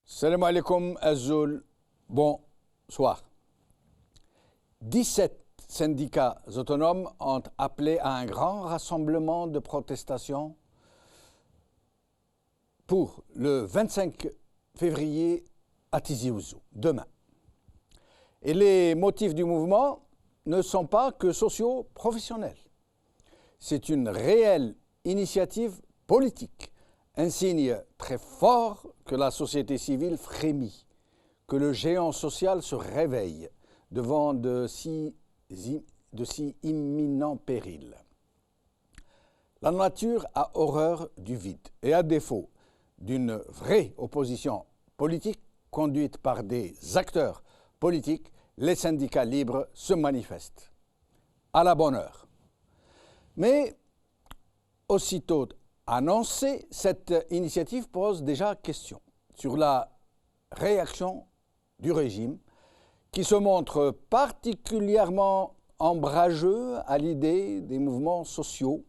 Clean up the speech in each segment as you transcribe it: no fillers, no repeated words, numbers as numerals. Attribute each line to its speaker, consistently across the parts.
Speaker 1: Salam alaikum Azul, bonsoir. 17 syndicats autonomes ont appelé à un grand rassemblement de protestation pour le 25 février à Tizi Ouzou, demain. Et les motifs du mouvement ne sont pas que socio-professionnels. C'est une réelle initiative politique, un signe très fort que la société civile frémit, que le géant social se réveille devant de si imminents périls. La nature a horreur du vide et à défaut d'une vraie opposition politique conduite par des acteurs politiques, les syndicats libres se manifestent. À la bonne heure. Mais aussitôt annoncée, cette initiative pose déjà question sur la réaction du régime qui se montre particulièrement ombrageux à l'idée des mouvements sociaux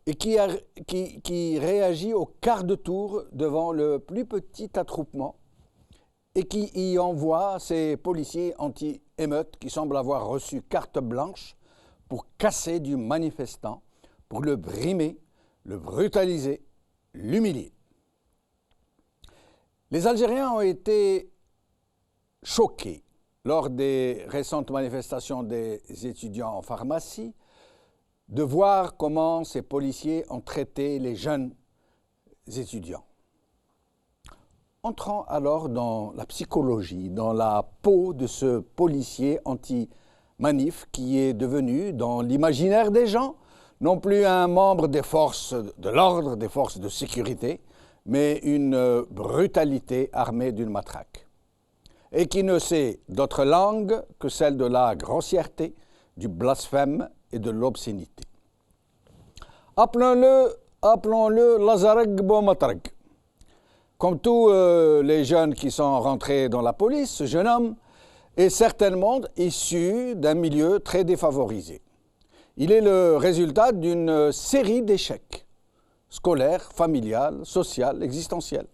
Speaker 1: et qui réagit au quart de tour devant le plus petit attroupement et qui y envoie ces policiers anti-émeutes qui semblent avoir reçu carte blanche pour casser du manifestant, pour le brimer, le brutaliser, l'humilier. Les Algériens ont été choqués lors des récentes manifestations des étudiants en pharmacie de voir comment ces policiers ont traité les jeunes étudiants. Entrant alors dans la psychologie, dans la peau de ce policier anti-manif qui est devenu, dans l'imaginaire des gens, non plus un membre des forces de l'ordre, des forces de sécurité, mais une brutalité armée d'une matraque. Et qui ne sait d'autre langue que celle de la grossièreté, du blasphème et de l'obscénité. Appelons-le Lazareg Bomatreg. Comme tous les jeunes qui sont rentrés dans la police, ce jeune homme est certainement issu d'un milieu très défavorisé. Il est le résultat d'une série d'échecs scolaires, familiales, sociales, existentiels.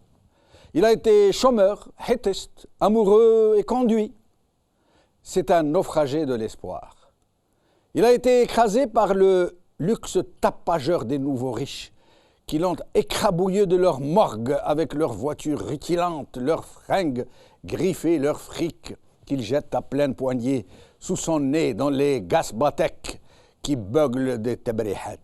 Speaker 1: Il a été chômeur, héteste, amoureux et conduit. C'est un naufragé de l'espoir. Il a été écrasé par le luxe tapageur des nouveaux riches qui l'ont écrabouillé de leur morgue avec leurs voitures rutilantes, leurs fringues griffées, leurs fric qu'ils jettent à pleine poignée sous son nez dans les gasbatek qui beuglent des tebrihat.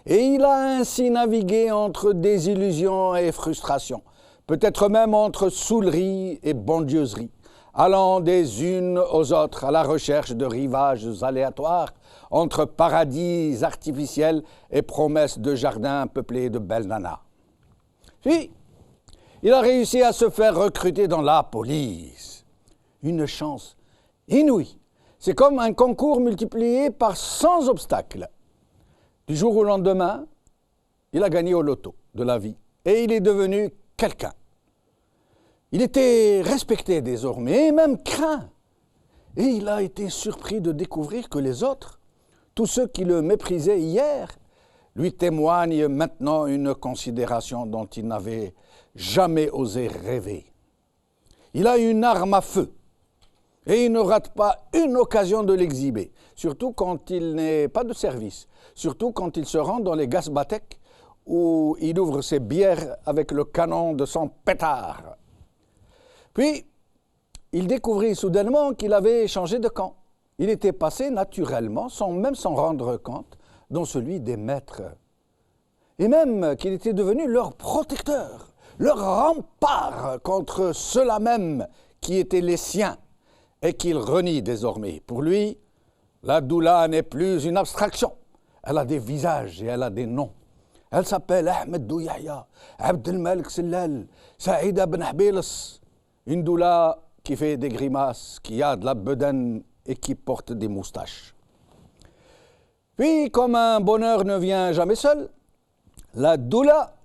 Speaker 1: Et il a ainsi navigué entre désillusion et frustration, peut-être même entre saoulerie et bondieuserie, allant des unes aux autres à la recherche de rivages aléatoires entre paradis artificiels et promesses de jardins peuplés de belles nanas. Puis, il a réussi à se faire recruter dans la police. Une chance inouïe. C'est comme un concours multiplié par 100 obstacles. Du jour au lendemain, il a gagné au loto de la vie et il est devenu quelqu'un. Il était respecté désormais et même craint. Et il a été surpris de découvrir que les autres, tous ceux qui le méprisaient hier, lui témoignent maintenant une considération dont il n'avait jamais osé rêver. Il a une arme à feu et il ne rate pas une occasion de l'exhiber, surtout quand il n'est pas de service, surtout quand il se rend dans les gasbatek où il ouvre ses bières avec le canon de son pétard. Puis, il découvrit soudainement qu'il avait changé de camp. Il était passé naturellement, sans même s'en rendre compte, dans celui des maîtres. Et même qu'il était devenu leur protecteur, leur rempart contre ceux-là même qui étaient les siens et qu'il renie désormais. Pour lui, la doula n'est plus une abstraction. Elle a des visages et elle a des noms. Elle s'appelle Ahmed Douyahya, Abdelmalek Sellal, Saïda Ben Habilas. Une doula qui fait des grimaces, qui a de la bedaine et qui porte des moustaches. Puis, comme un bonheur ne vient jamais seul, la doula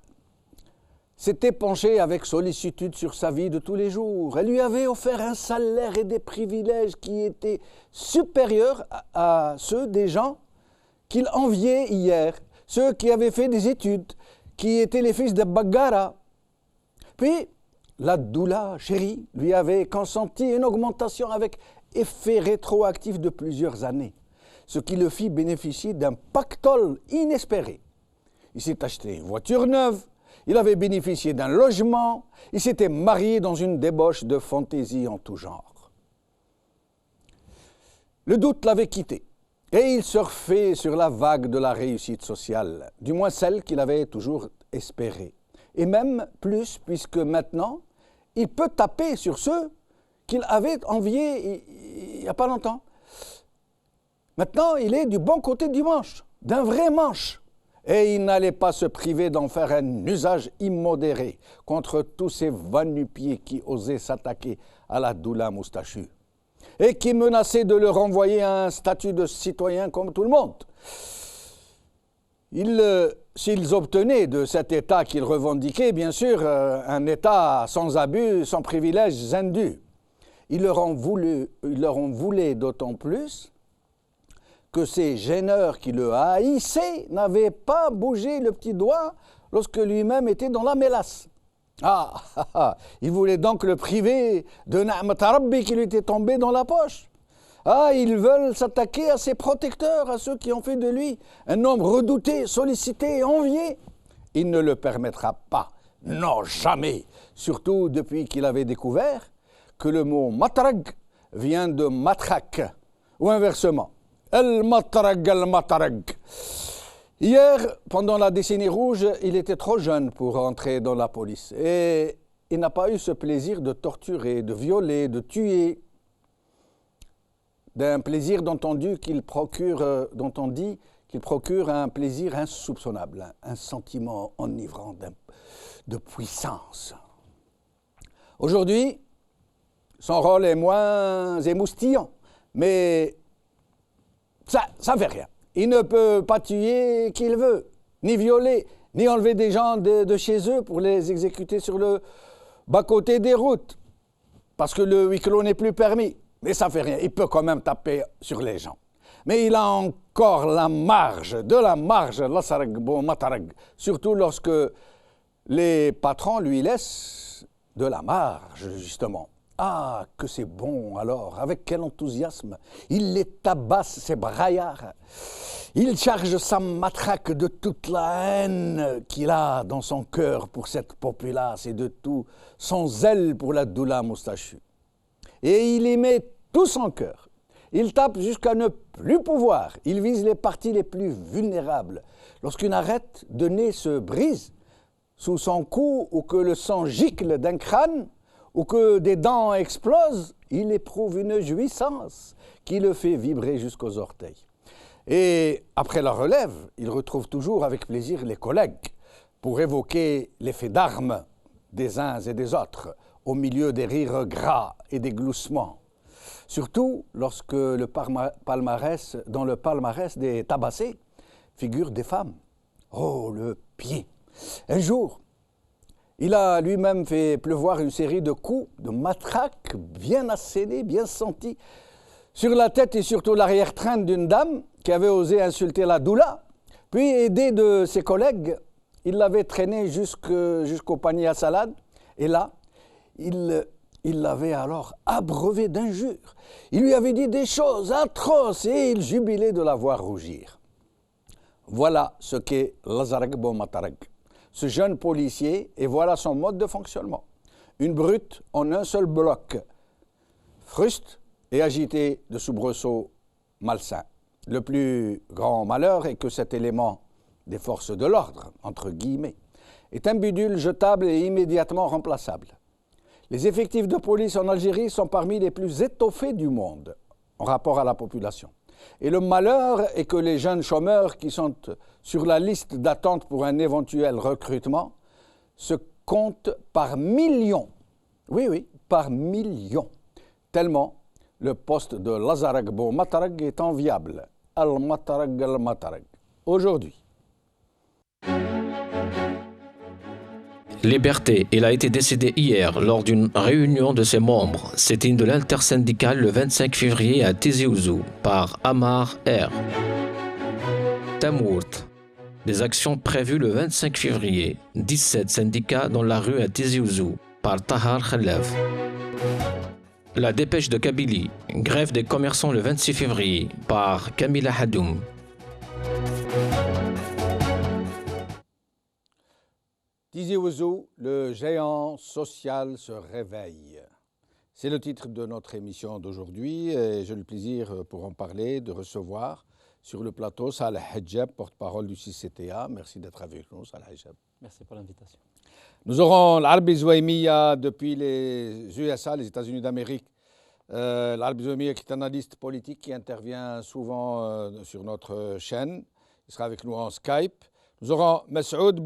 Speaker 1: s'était penchée avec sollicitude sur sa vie de tous les jours. Elle lui avait offert un salaire et des privilèges qui étaient supérieurs à ceux des gens qu'il enviait hier, ceux qui avaient fait des études, qui étaient les fils de Bagara. Puis, la doula chérie lui avait consenti une augmentation avec effet rétroactif de plusieurs années, ce qui le fit bénéficier d'un pactole inespéré. Il s'est acheté une voiture neuve, il avait bénéficié d'un logement, il s'était marié dans une débauche de fantaisie en tout genre. Le doute l'avait quitté et il surfait sur la vague de la réussite sociale, du moins celle qu'il avait toujours espérée. Et même plus, puisque maintenant, il peut taper sur ceux qu'il avait enviés il n'y a pas longtemps. Maintenant, il est du bon côté du manche, d'un vrai manche. Et il n'allait pas se priver d'en faire un usage immodéré contre tous ces va-nu-pieds qui osaient s'attaquer à la doula moustachue et qui menaçaient de le renvoyer à un statut de citoyen comme tout le monde. S'ils obtenaient de cet État qu'ils revendiquaient, bien sûr, un État sans abus, sans privilèges indus, ils leur en voulaient d'autant plus que ces gêneurs qui le haïssaient n'avaient pas bougé le petit doigt lorsque lui-même était dans la mélasse. Il voulait donc le priver de Na'mat Rabbi qui lui était tombé dans la poche. Ils veulent s'attaquer à ses protecteurs, à ceux qui ont fait de lui un homme redouté, sollicité et envié. Il ne le permettra pas, non jamais, surtout depuis qu'il avait découvert que le mot matrag vient de matrak, ou inversement. El-matrag, el-matrag. Hier, pendant la décennie rouge, il était trop jeune pour entrer dans la police et il n'a pas eu ce plaisir de torturer, de violer, de tuer, d'un plaisir dont on dit qu'il procure un plaisir insoupçonnable, un sentiment enivrant de puissance. Aujourd'hui, son rôle est moins émoustillant, mais ça ne fait rien. Il ne peut pas tuer qui il veut, ni violer, ni enlever des gens de chez eux pour les exécuter sur le bas-côté des routes, parce que le huis clos n'est plus permis. Mais ça ne fait rien, il peut quand même taper sur les gens. Mais il a encore la marge, l'asarag bo matarag, surtout lorsque les patrons lui laissent de la marge, justement. Que c'est bon alors, avec quel enthousiasme. Il les tabasse, ces braillards. Il charge sa matraque de toute la haine qu'il a dans son cœur pour cette populace et de tout son zèle pour la doula moustachue. Et il y met tout son cœur. Il tape jusqu'à ne plus pouvoir. Il vise les parties les plus vulnérables. Lorsqu'une arête de nez se brise sous son cou ou que le sang gicle d'un crâne, ou que des dents explosent, il éprouve une jouissance qui le fait vibrer jusqu'aux orteils. Et après la relève, il retrouve toujours avec plaisir les collègues pour évoquer l'effet d'armes des uns et des autres au milieu des rires gras et des gloussements. Surtout lorsque dans le palmarès des tabassés figurent des femmes. Oh, le pied! Un jour, il a lui-même fait pleuvoir une série de coups, de matraques bien assénés, bien sentis, sur la tête et surtout l'arrière-train d'une dame qui avait osé insulter la doula. Puis, aidé de ses collègues, il l'avait traînée jusqu'au panier à salade. Et là, il l'avait alors abreuvé d'injures. Il lui avait dit des choses atroces et il jubilait de la voir rougir. Voilà ce qu'est l'asarag bo matarag. Ce jeune policier, et voilà son mode de fonctionnement. Une brute en un seul bloc, fruste et agitée de soubresauts malsains. Le plus grand malheur est que cet élément des forces de l'ordre, entre guillemets, est un bidule jetable et immédiatement remplaçable. Les effectifs de police en Algérie sont parmi les plus étoffés du monde en rapport à la population. Et le malheur est que les jeunes chômeurs qui sont sur la liste d'attente pour un éventuel recrutement se comptent par millions. Oui, par millions. Tellement le poste de l'asarag bo matarag est enviable. Al-matarag, al-matarag. Aujourd'hui.
Speaker 2: Liberté, il a été décédé hier lors d'une réunion de ses membres. C'était de l'intersyndicale le 25 février à Tizi Ouzou par Amar R. Tamourt. Des actions prévues le 25 février. 17 syndicats dans la rue à Tizi Ouzou par Tahar Khallaf. La dépêche de Kabylie. Grève des commerçants le 26 février par Kamila Hadoum.
Speaker 1: Tizi Ouzou, le géant social se réveille. C'est le titre de notre émission d'aujourd'hui et j'ai le plaisir, pour en parler, de recevoir sur le plateau Saleh Hedjeb, porte-parole du CCTA. Merci d'être avec nous, Saleh Hedjeb.
Speaker 3: Merci pour l'invitation.
Speaker 1: Nous aurons l'Arbi Zouaïmiya depuis les USA, les États-Unis d'Amérique. L'Arbi Zouaïmiya qui est analyste politique qui intervient souvent sur notre chaîne. Il sera avec nous en Skype. Nous aurons Messoud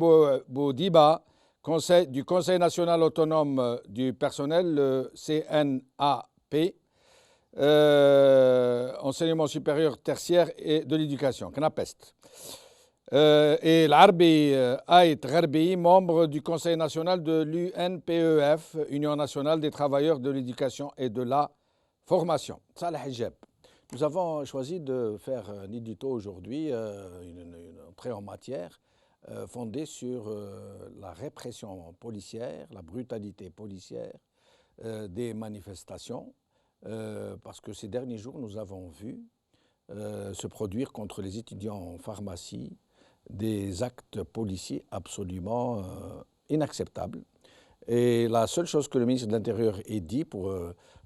Speaker 1: Boudiba, du Conseil national autonome du personnel, le CNAP, enseignement supérieur tertiaire et de l'éducation, CNAPEST. Et l'Arbi Ait Gharbi, membre du Conseil national de l'UNPEF, Union nationale des travailleurs de l'éducation et de la formation. Saleh Hedjeb. Nous avons choisi de faire un édito aujourd'hui, une entrée en matière fondée sur la répression policière, la brutalité policière des manifestations, parce que ces derniers jours, nous avons vu se produire contre les étudiants en pharmacie des actes policiers absolument inacceptables. Et la seule chose que le ministre de l'Intérieur ait dit pour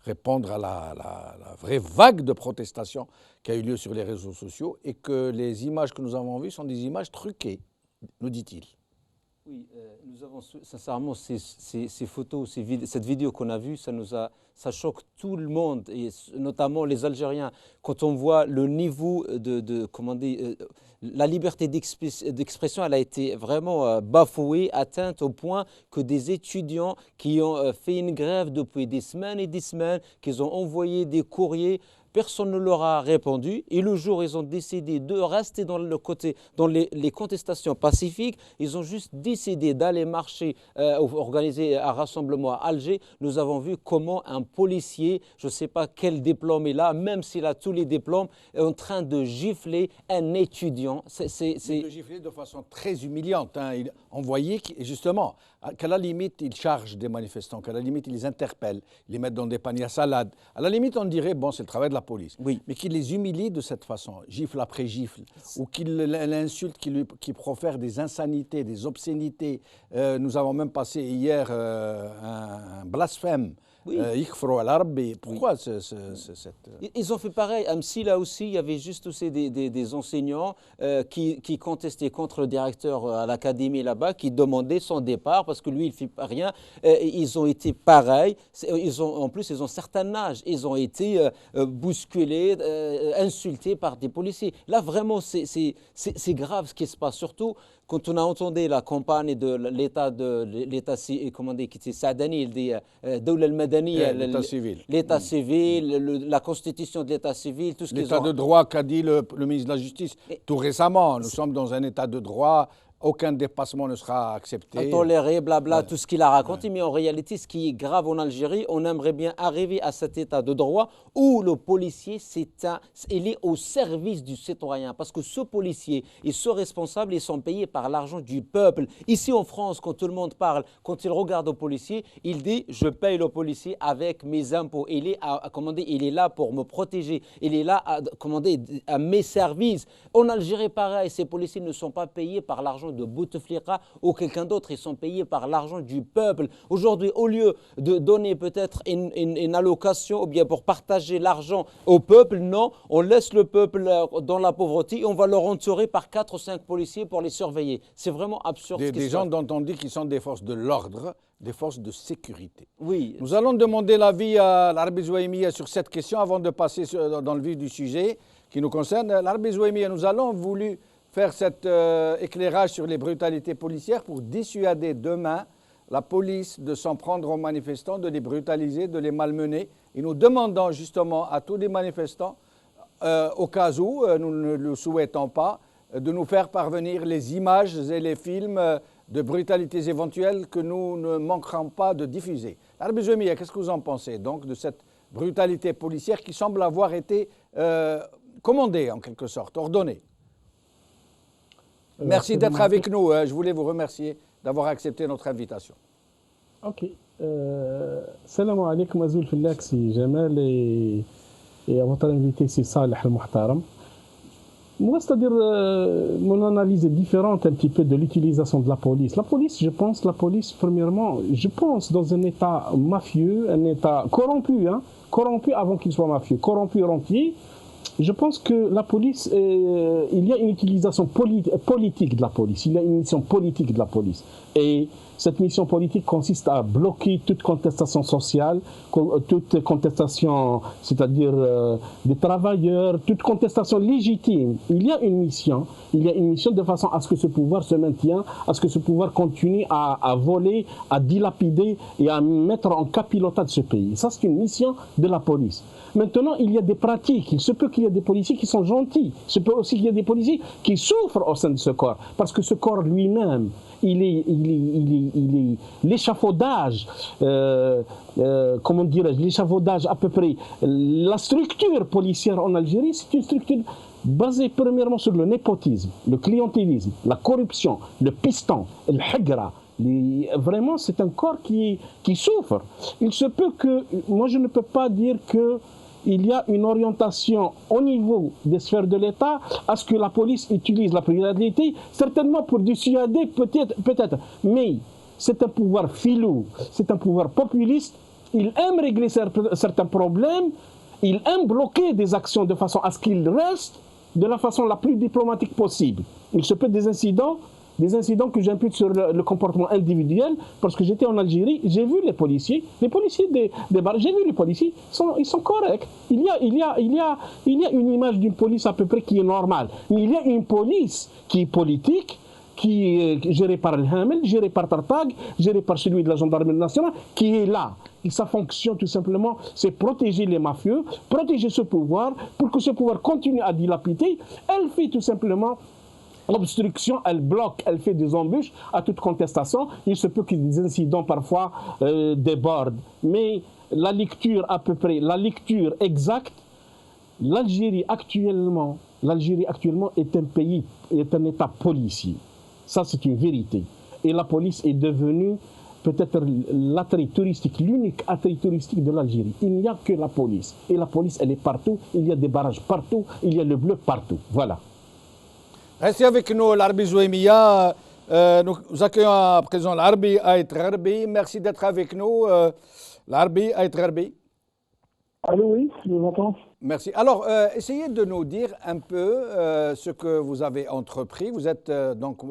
Speaker 1: répondre à la vraie vague de protestation qui a eu lieu sur les réseaux sociaux est que les images que nous avons vues sont des images truquées, nous dit-il.
Speaker 3: Oui, nous avons sincèrement ces photos, cette vidéo qu'on a vue, ça choque tout le monde, et notamment les Algériens. Quand on voit le niveau comment dire, la liberté d'expression, elle a été vraiment bafouée, atteinte au point que des étudiants qui ont fait une grève depuis des semaines et des semaines, qu'ils ont envoyé des courriers, personne ne leur a répondu. Et le jour où ils ont décidé de rester dans les contestations pacifiques, ils ont juste décidé d'aller marcher, organiser un rassemblement à Alger. Nous avons vu comment un policier, je ne sais pas quel diplôme il a, même s'il a tous les diplômes, est en train de gifler un étudiant.
Speaker 1: De gifler de façon très humiliante. On voyait justement qu'à la limite, il charge des manifestants, qu'à la limite, il les interpelle, il les met dans des paniers à salade. À la limite, on dirait, bon, c'est le travail de la police.
Speaker 3: Oui.
Speaker 1: Mais qu'il les humilie de cette façon, gifle après gifle, ou qu'il l'insulte, qu'il profère des insanités, des obscénités. Nous avons même passé hier un blasphème.
Speaker 3: Oui.
Speaker 1: Pourquoi
Speaker 3: Ils ont fait pareil. À Msi, là aussi, il y avait juste aussi des enseignants qui contestaient contre le directeur à l'académie là-bas, qui demandaient son départ parce que lui, il ne fait pas rien. Ils ont été pareils. En plus, ils ont un certain âge. Ils ont été bousculés, insultés par des policiers. Là, vraiment, c'est grave ce qui se passe. Surtout quand on a entendu la campagne de l'État, comment dire, qui était Saadani, il dit
Speaker 1: l'État civil.
Speaker 3: L'État civil, la constitution de l'État civil, tout ce qu'ils ont.
Speaker 1: L'État de droit qu'a dit le ministre de la Justice tout récemment. Nous sommes dans un État de droit. Aucun dépassement ne sera accepté.
Speaker 3: Toléré, blabla, tout ce qu'il a raconté. Mais en réalité, ce qui est grave en Algérie, on aimerait bien arriver à cet état de droit où le policier, il est au service du citoyen. Parce que ce policier et ce responsable, ils sont payés par l'argent du peuple. Ici en France, quand tout le monde parle, quand il regarde au policier, il dit « je paye le policier avec mes impôts ». Il est là pour me protéger. Il est là à mes services. En Algérie, pareil, ces policiers ne sont pas payés par l'argent de Bouteflika ou quelqu'un d'autre, ils sont payés par l'argent du peuple. Aujourd'hui, au lieu de donner peut-être une allocation ou bien pour partager l'argent au peuple, non, on laisse le peuple dans la pauvreté et on va leur entourer par 4 ou 5 policiers pour les surveiller. C'est vraiment absurde.
Speaker 1: Des gens dont on dit qu'ils sont des forces de l'ordre, des forces de sécurité.
Speaker 3: Oui.
Speaker 1: Nous allons demander l'avis à l'Arbi Zouaïmiya sur cette question avant de passer dans le vif du sujet qui nous concerne. L'Arbi Zouaïmiya, nous allons voulu faire cet éclairage sur les brutalités policières pour dissuader demain la police de s'en prendre aux manifestants, de les brutaliser, de les malmener. Et nous demandons justement à tous les manifestants, au cas où nous ne le souhaitons pas, de nous faire parvenir les images et les films de brutalités éventuelles que nous ne manquerons pas de diffuser. L'Arbi Zouaïmiya, qu'est-ce que vous en pensez donc de cette brutalité policière qui semble avoir été commandée en quelque sorte, ordonnée? Merci d'être avec nous. Je voulais vous remercier d'avoir accepté notre invitation.
Speaker 4: Ok. Salam alaikum Azoul Fillak, c'est Jamal et à votre invité c'est Saleh al-Muhtaram. Moi, c'est-à-dire, mon analyse est différente un petit peu de l'utilisation de la police. La police, premièrement, je pense dans un état mafieux, un état corrompu, corrompu avant qu'il soit mafieux, corrompu rentier. Je pense que la police, il y a une utilisation politique de la police, il y a une mission politique de la police. Et cette mission politique consiste à bloquer toute contestation sociale, toute contestation, c'est-à-dire des travailleurs, toute contestation légitime. Il y a une mission de façon à ce que ce pouvoir se maintienne, à ce que ce pouvoir continue à voler, à dilapider et à mettre en capillotage ce pays. Ça, c'est une mission de la police. Maintenant, il y a des pratiques. Il se peut qu'il y ait des policiers qui sont gentils. Il se peut aussi qu'il y ait des policiers qui souffrent au sein de ce corps. Parce que ce corps lui-même, il est l'échafaudage, comment dirais-je, l'échafaudage à peu près. La structure policière en Algérie, c'est une structure basée premièrement sur le népotisme, le clientélisme, la corruption, le piston, le hagra. Vraiment, c'est un corps qui souffre. Il se peut que, moi je ne peux pas dire qu'il y a une orientation au niveau des sphères de l'État à ce que la police utilise la criminalité, certainement pour dissuader peut-être, mais c'est un pouvoir filou, c'est un pouvoir populiste, il aime régler certains problèmes, il aime bloquer des actions de façon à ce qu'ils restent de la façon la plus diplomatique possible. Il se peut des incidents que j'impute sur le comportement individuel, parce que j'étais en Algérie, j'ai vu les policiers des bars, j'ai vu les policiers, ils sont corrects. Il y a une image d'une police à peu près qui est normale, mais il y a une police qui est politique, qui est gérée par le Hamel, gérée par Tartag, gérée par celui de la gendarmerie nationale, qui est là. Et sa fonction, tout simplement, c'est protéger les mafieux, protéger ce pouvoir, pour que ce pouvoir continue à dilapider. Elle fait tout simplement l'obstruction, elle bloque, elle fait des embûches à toute contestation. Il se peut que des incidents parfois débordent. Mais la lecture à peu près, la lecture exacte, l'Algérie actuellement est un pays, est un État policier. Ça, c'est une vérité. Et la police est devenue peut-être l'attrait touristique, l'unique attrait touristique de l'Algérie. Il n'y a que la police. Et la police, elle est partout. Il y a des barrages partout. Il y a le bleu partout. Voilà.
Speaker 1: Restez avec nous, l'Arbi Zouemia. Nous accueillons à présent l'Arbi Ait Rarbi. Merci d'être avec nous, l'Arbi Ait Rarbi.
Speaker 5: Allô, oui, je vous entends.
Speaker 1: Merci. Alors, essayez de nous dire un peu ce que vous avez entrepris. Vous êtes donc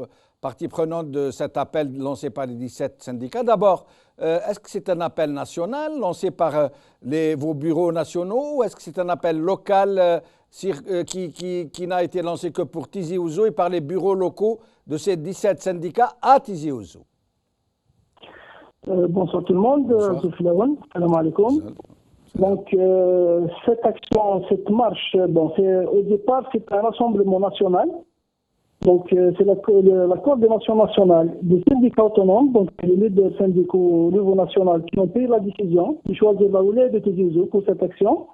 Speaker 1: partie prenante de cet appel lancé par les 17 syndicats. D'abord, est-ce que c'est un appel national lancé par vos bureaux nationaux ou est-ce que c'est un appel local qui n'a été lancé que pour Tizi Ouzou et par les bureaux locaux de ces 17 syndicats à Tizi Ouzou?
Speaker 5: Bonsoir tout le monde. Salam alaikum. Donc, cette action, cette marche, au départ, c'est un rassemblement national. Donc, c'est la coordination nationale des syndicats autonomes, donc les leaders syndicaux au niveau national qui ont pris la décision de choisir la Oulaya de Tizi Ouzou pour cette action.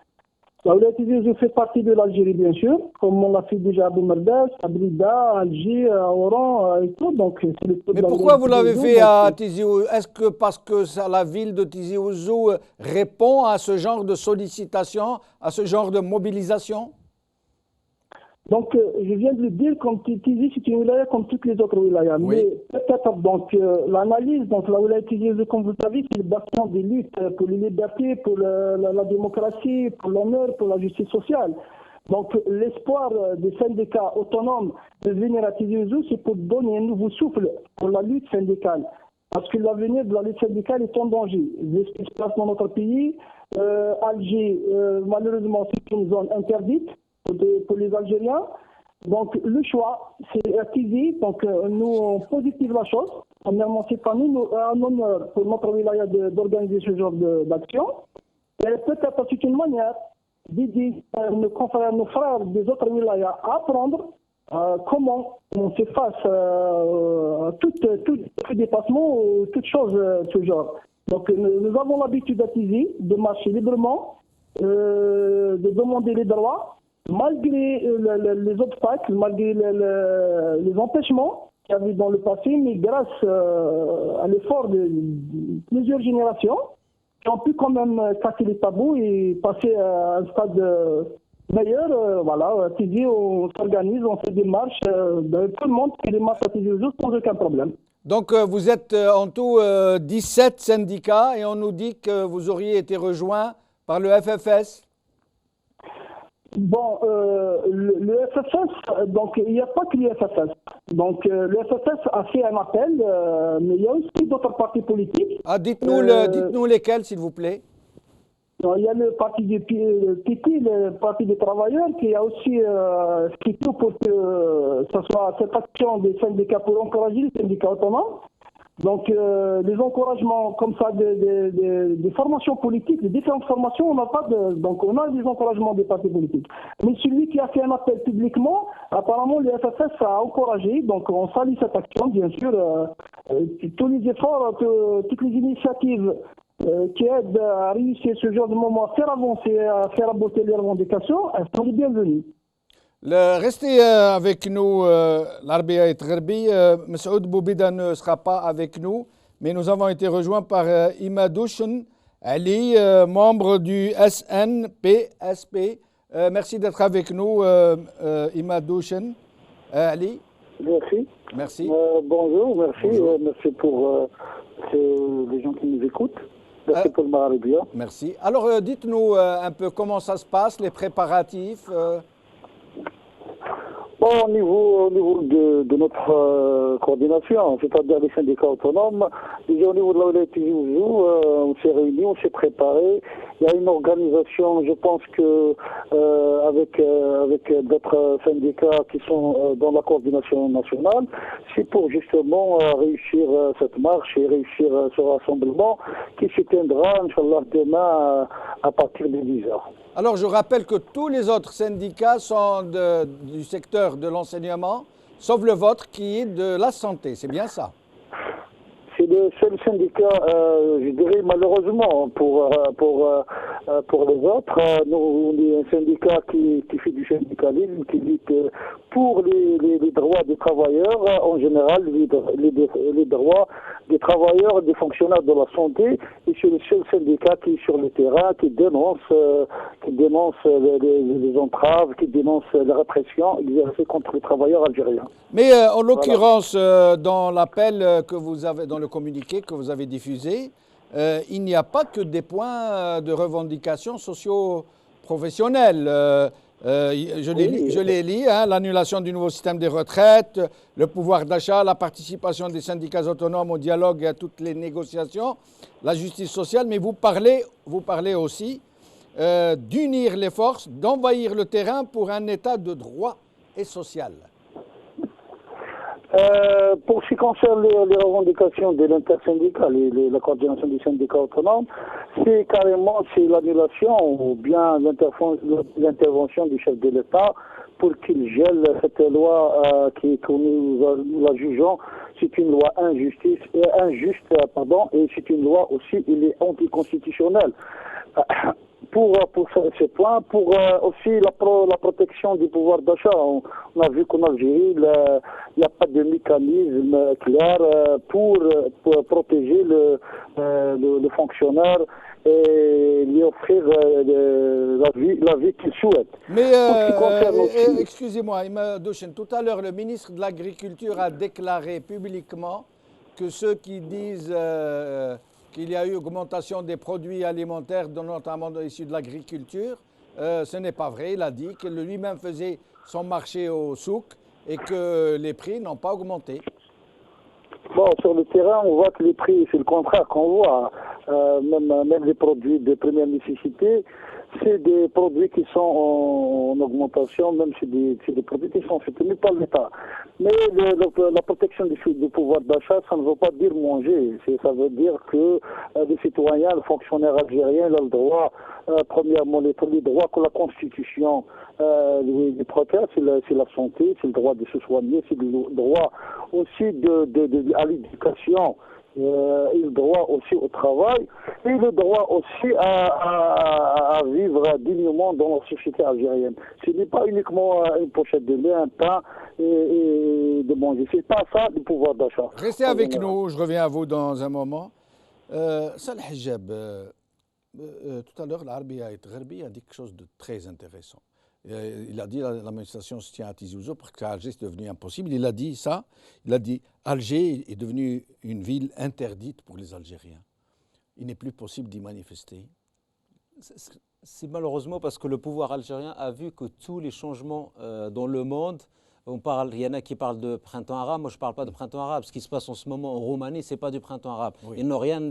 Speaker 5: La Oulaya de Tizi Ouzou fait partie de l'Algérie, bien sûr, comme on l'a fait déjà à Boumerdas, à Brida, à Alger, à Oran et tout. Donc,
Speaker 1: mais pourquoi vous l'avez fait à Tizi Ouzou? Est-ce que parce que la ville de Tizi Ouzou répond à ce genre de sollicitation, à ce genre de mobilisation?
Speaker 5: Donc, je viens de le dire, comme Tizi, c'est une wilaya comme toutes les autres wilayas.
Speaker 1: Oui.
Speaker 5: Mais peut-être, donc, l'analyse, donc la wilaya Tizi, comme vous le savez, c'est le bastion des luttes pour les libertés, pour la démocratie, pour l'honneur, pour la justice sociale. Donc, l'espoir des syndicats autonomes de venir à Tizi Ouzou, c'est pour donner un nouveau souffle pour la lutte syndicale. Parce que l'avenir de la lutte syndicale est en danger. Ce qui se passe dans notre pays, Alger, malheureusement, c'est une zone interdite pour les Algériens. Donc le choix, c'est à Tizi. Donc nous, on positive la chose. Premièrement, c'est pas nous, un honneur pour notre wilaya d'organiser ce genre d'action. Et peut-être c'est une manière d'aider nos confrères, nos frères des autres wilayas à apprendre comment on fait face à tout dépassement ou toute chose de ce genre. Donc nous avons l'habitude à Tizi de marcher librement, de demander les droits. malgré les obstacles, malgré les empêchements qu'il y avait dans le passé, mais grâce à l'effort de plusieurs générations, qui ont pu quand même casser les tabous et passer à un stade meilleur. Voilà, Tizi, on s'organise, on fait des marches, tout le monde fait des marches à Tizi Ouzou sans aucun problème.
Speaker 1: Donc vous êtes en tout 17 syndicats et on nous dit que vous auriez été rejoint par le FFS.
Speaker 5: Bon, le FFS, donc il n'y a pas que le FFS. Donc le FFS a fait un appel, mais il y a aussi d'autres partis politiques.
Speaker 1: Ah, dites-nous lesquels, s'il vous plaît.
Speaker 5: Il y a le parti du PT, le parti des travailleurs, qui a aussi fait tout pour que ce soit cette action des syndicats pour encourager les syndicats autonomes. Donc, les encouragements comme ça des formations politiques, des différentes formations, on n'a pas de. Donc, on a des encouragements des partis politiques. Mais celui qui a fait un appel publiquement, apparemment, le FFS a encouragé. Donc, on salue cette action, bien sûr. Tous les efforts, toutes les initiatives qui aident à réussir ce genre de moment, à faire avancer, à faire aboutir les revendications, elles sont les bienvenues.
Speaker 1: Restez avec nous, l'Arbia et Tgherbi. Messoud Boubida ne sera pas avec nous, mais nous avons été rejoints par Imadouchen Ali, membre du SNPSP. Merci d'être avec nous, Imadouchen Ali.
Speaker 6: Merci.
Speaker 1: Merci.
Speaker 6: Bonjour, merci.
Speaker 1: Bonjour.
Speaker 6: Merci pour les gens qui nous écoutent. Merci pour le Marabia.
Speaker 1: Merci. Alors, dites-nous un peu comment ça se passe, les préparatifs.
Speaker 6: Bon, au niveau de notre coordination, c'est-à-dire les syndicats autonomes, déjà au niveau de la Wilaya Tizi Ouzou, on s'est réunis, on s'est préparé. Il y a une organisation, je pense que avec d'autres syndicats qui sont dans la coordination nationale, c'est pour justement réussir cette marche et réussir ce rassemblement qui se tiendra, Inch'Allah, demain à partir de 10h.
Speaker 1: Alors, je rappelle que tous les autres syndicats sont du secteur de l'enseignement, sauf le vôtre qui est de la santé. C'est bien ça?
Speaker 6: C'est le seul syndicat, je dirais malheureusement, pour les autres. Nous, on est un syndicat qui fait du syndicalisme, qui lutte pour les droits des travailleurs, en général, les droits des travailleurs et des fonctionnaires de la santé. Et c'est le seul syndicat qui est sur le terrain, qui dénonce les entraves, qui dénonce la répression exercée contre les travailleurs algériens.
Speaker 1: Mais en l'occurrence, dans l'appel que vous avez, dans le communiqué que vous avez diffusé, il n'y a pas que des points de revendication socio-professionnels. Je les lis, hein, l'annulation du nouveau système des retraites, le pouvoir d'achat, la participation des syndicats autonomes au dialogue et à toutes les négociations, la justice sociale, mais vous parlez aussi d'unir les forces, d'envahir le terrain pour un état de droit et social.
Speaker 6: Pour ce qui concerne les revendications de l'intersyndical et la coordination des syndicats autonomes, c'est carrément l'annulation ou bien l'intervention du chef de l'État pour qu'il gèle cette loi que nous la jugeons. C'est une loi injuste, et c'est une loi aussi, il est anticonstitutionnelle. Pour ce point, pour aussi la protection du pouvoir d'achat. On a vu qu'en Algérie, il n'y a pas de mécanisme clair pour protéger le fonctionnaire et lui offrir la vie qu'il souhaite.
Speaker 1: Mais excusez-moi, Imadouchen, tout à l'heure, le ministre de l'Agriculture a déclaré publiquement que ceux qui disent qu'il y a eu augmentation des produits alimentaires, notamment issus de l'agriculture, ce n'est pas vrai. Il a dit que lui-même faisait son marché au souk et que les prix n'ont pas augmenté.
Speaker 6: Bon, sur le terrain, on voit que les prix, c'est le contraire qu'on voit. Même les produits de première nécessité, c'est des produits qui sont en augmentation, même si c'est des produits qui sont soutenus par l'État. Mais la protection du pouvoir d'achat, ça ne veut pas dire manger. Ça veut dire que les citoyens, les fonctionnaires algériens, ont le droit, premièrement, les droits que la Constitution lui protège, c'est la santé, c'est le droit de se soigner, c'est le droit aussi à l'éducation et le droit aussi au travail, et le droit aussi à vivre dignement dans la société algérienne. Ce n'est pas uniquement une pochette de lait, un pain et de manger. C'est pas ça le pouvoir d'achat.
Speaker 1: Restez avec nous, je reviens à vous dans un moment. Salah Hijab, tout à l'heure, l'Arbi a dit quelque chose de très intéressant. Il a dit la manifestation se tient à Tizi Ouzou parce qu'Alger c'est devenu impossible. Il a dit ça, il a dit Alger est devenue une ville interdite pour les Algériens. Il n'est plus possible d'y manifester.
Speaker 3: C'est malheureusement parce que le pouvoir algérien a vu que tous les changements dans le monde, il y en a qui parlent de printemps arabe, moi je ne parle pas de printemps arabe. Ce qui se passe en ce moment en Roumanie, ce n'est pas du printemps arabe.
Speaker 1: Oui.
Speaker 3: Ils n'ont rien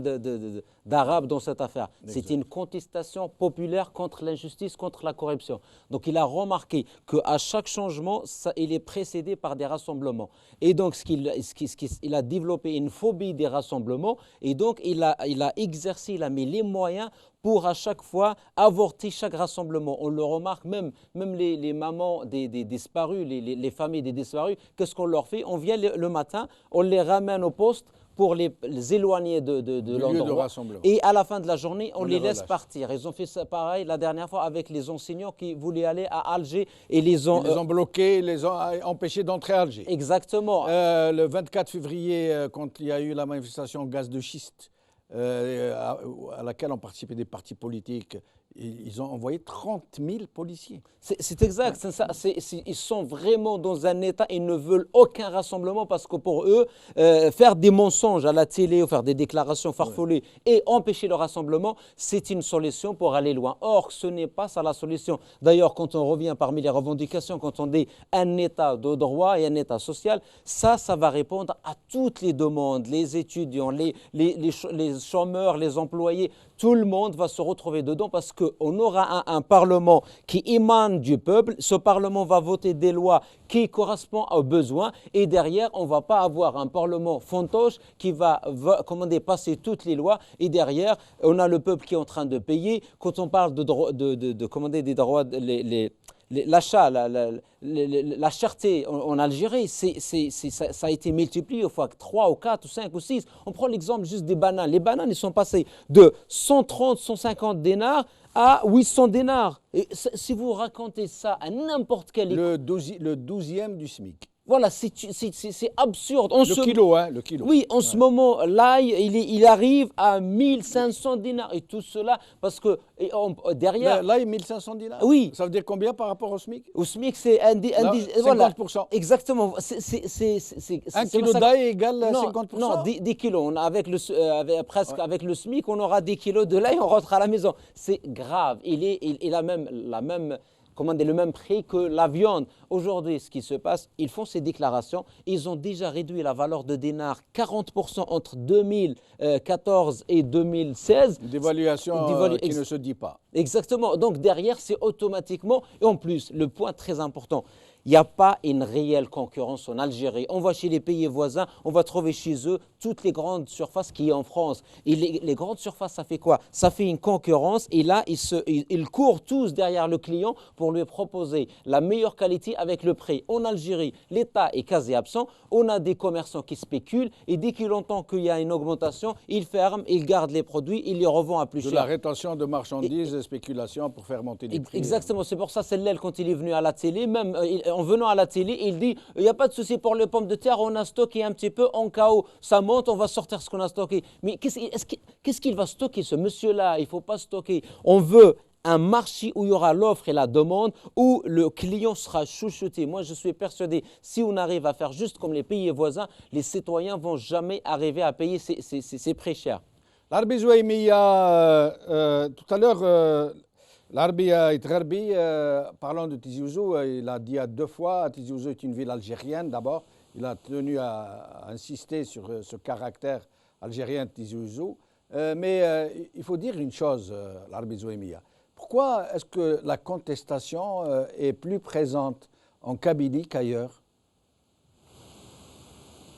Speaker 3: d'arabe dans cette affaire. C'est une contestation populaire contre l'injustice, contre la corruption. Donc il a remarqué qu'à chaque changement, il est précédé par des rassemblements. Et donc il a développé une phobie des rassemblements et donc il a exercé, il a mis les moyens pour à chaque fois avorter chaque rassemblement. On le remarque, même les mamans des disparus, les familles des disparus, qu'est-ce qu'on leur fait? On vient le matin, on les ramène au poste pour les éloigner de l'endroit. Et à la fin de la journée, on les laisse partir. Ils ont fait ça pareil la dernière fois avec les enseignants qui voulaient aller à Alger. Et ils les ont
Speaker 1: bloqués, les ont empêchés d'entrer à Alger.
Speaker 3: Exactement.
Speaker 1: Le 24 février, quand il y a eu la manifestation gaz de schiste, à laquelle ont participé des partis politiques, ils ont envoyé 30 000 policiers.
Speaker 3: C'est exact. C'est ça. Ils sont vraiment dans un état, ils ne veulent aucun rassemblement parce que pour eux, faire des mensonges à la télé ou faire des déclarations farfelues et empêcher le rassemblement, c'est une solution pour aller loin. Or, ce n'est pas ça la solution. D'ailleurs, quand on revient parmi les revendications, quand on dit un état de droit et un état social, ça va répondre à toutes les demandes, les étudiants, les chômeurs, les employés, tout le monde va se retrouver dedans parce qu'on aura un Parlement qui émane du peuple. Ce Parlement va voter des lois qui correspondent aux besoins et derrière, on ne va pas avoir un Parlement fantoche qui va passer toutes les lois et derrière, on a le peuple qui est en train de payer. Quand on parle de commander des droits, l'achat, la cherté en Algérie, ça a été multiplié fois 3 ou 4 ou 5 ou 6. On prend l'exemple juste des bananes. Les bananes, ils sont passés de 130, 150 dinars à 800 dinars. Et si vous racontez ça à n'importe quel...
Speaker 1: Le 12e du SMIC.
Speaker 3: Voilà, c'est absurde.
Speaker 1: Le kilo.
Speaker 3: Oui, en ce moment, l'ail, il arrive à 1500 dinars. Et tout cela, parce que derrière...
Speaker 1: L'ail, 1500 dinars?
Speaker 3: Oui.
Speaker 1: Ça veut dire combien par rapport au SMIC?
Speaker 3: Au SMIC, c'est
Speaker 1: 50%.
Speaker 3: Voilà, exactement.
Speaker 1: Un kilo d'ail égale 50%?
Speaker 3: Non, 10 kilos. Avec le SMIC, on aura 10 kilos de l'ail, on rentre à la maison. C'est grave. Il a même le même prix que la viande. Aujourd'hui, ce qui se passe, ils font ces déclarations. Ils ont déjà réduit la valeur de dinar 40% entre 2014 et 2016.
Speaker 1: Une dévaluation qui ne se dit pas.
Speaker 3: Exactement. Donc derrière, c'est automatiquement. Et en plus, le point très important, il n'y a pas une réelle concurrence en Algérie. On va chez les pays voisins, on va trouver chez eux toutes les grandes surfaces qu'il y a en France. Et les grandes surfaces, ça fait quoi? Ça fait une concurrence et là, ils courent tous derrière le client pour lui proposer la meilleure qualité avec le prix. En Algérie, l'État est quasi absent. On a des commerçants qui spéculent et dès qu'ils entendent qu'il y a une augmentation, ils ferment, ils gardent les produits, ils les revendent à plus cher.
Speaker 1: De la rétention de marchandises, de spéculation pour faire monter les prix.
Speaker 3: Exactement, c'est pour ça Sellel, quand il est venu à la télé, même en venant à la télé, il dit il n'y a pas de souci pour les pommes de terre, on a stocké un petit peu en cas où ça monte, on va sortir ce qu'on a stocké. Mais qu'est-ce qu'il va stocker ce monsieur-là? Il ne faut pas stocker. On veut un marché où il y aura l'offre et la demande, où le client sera chouchouté. Moi, je suis persuadé, si on arrive à faire juste comme les pays voisins, les citoyens ne vont jamais arriver à payer ces prix chers.
Speaker 1: L'Arbi Zouaïmiya, tout à l'heure, l'Arbi Itgharbi, parlant de Tizi Ouzou, il a dit à 2 fois, Tizi Ouzou est une ville algérienne d'abord. Il a tenu à insister sur ce caractère algérien de Tizi Ouzou. Mais il faut dire une chose, l'Arbi Zouaïmiya. Pourquoi est-ce que la contestation est plus présente en Kabylie qu'ailleurs?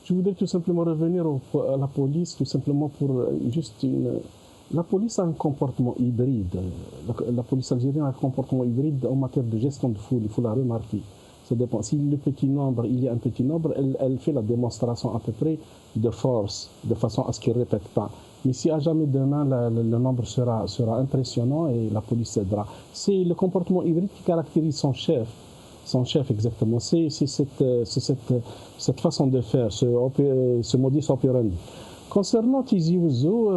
Speaker 4: Je voudrais tout simplement revenir à la police, tout simplement pour juste une... La police a un comportement hybride. La police algérienne a un comportement hybride en matière de gestion de foule, il faut la remarquer. Ça dépend. Si le petit nombre, il y a un petit nombre, elle fait la démonstration à peu près de force, de façon à ce qu'il ne répète pas. Mais si à jamais demain, le nombre sera impressionnant et la police cédera. C'est le comportement hybride qui caractérise son chef. Son chef, exactement. C'est cette façon de faire, ce modus operandi. Concernant Tizi Ouzou,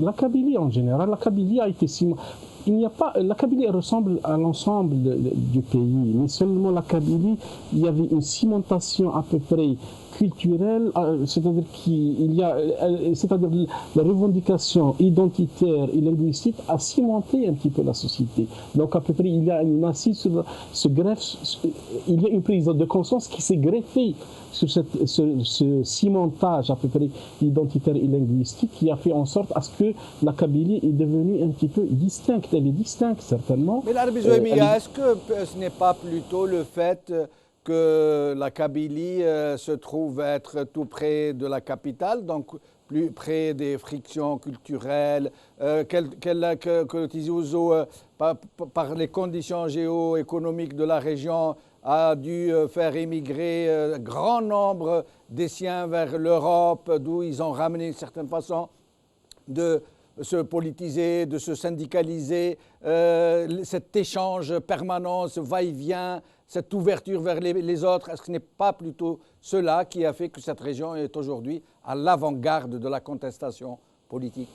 Speaker 4: la Kabylie en général, la Kabylie a été la Kabylie ressemble à l'ensemble du pays, mais seulement la Kabylie, il y avait une cimentation à peu près culturelle, c'est-à-dire la revendication identitaire et linguistique a cimenté un petit peu la société. Donc à peu près, il y a une assise il y a une prise de conscience qui s'est greffée sur ce cimentage à peu près identitaire et linguistique qui a fait en sorte à ce que la Kabylie est devenue un petit peu distincte. Elle est distincte, certainement.
Speaker 1: Mais l'Arabie Zouémia, est-ce que ce n'est pas plutôt le fait que la Kabylie se trouve être tout près de la capitale, donc plus près des frictions culturelles, que Tizi Ouzou, par les conditions géoéconomiques de la région, a dû faire émigrer un grand nombre des siens vers l'Europe, d'où ils ont ramené d'une certaine façon de se politiser, de se syndicaliser, cet échange permanent, ce va-et-vient, cette ouverture vers les autres. Est-ce que ce n'est pas plutôt cela qui a fait que cette région est aujourd'hui à l'avant-garde de la contestation politique?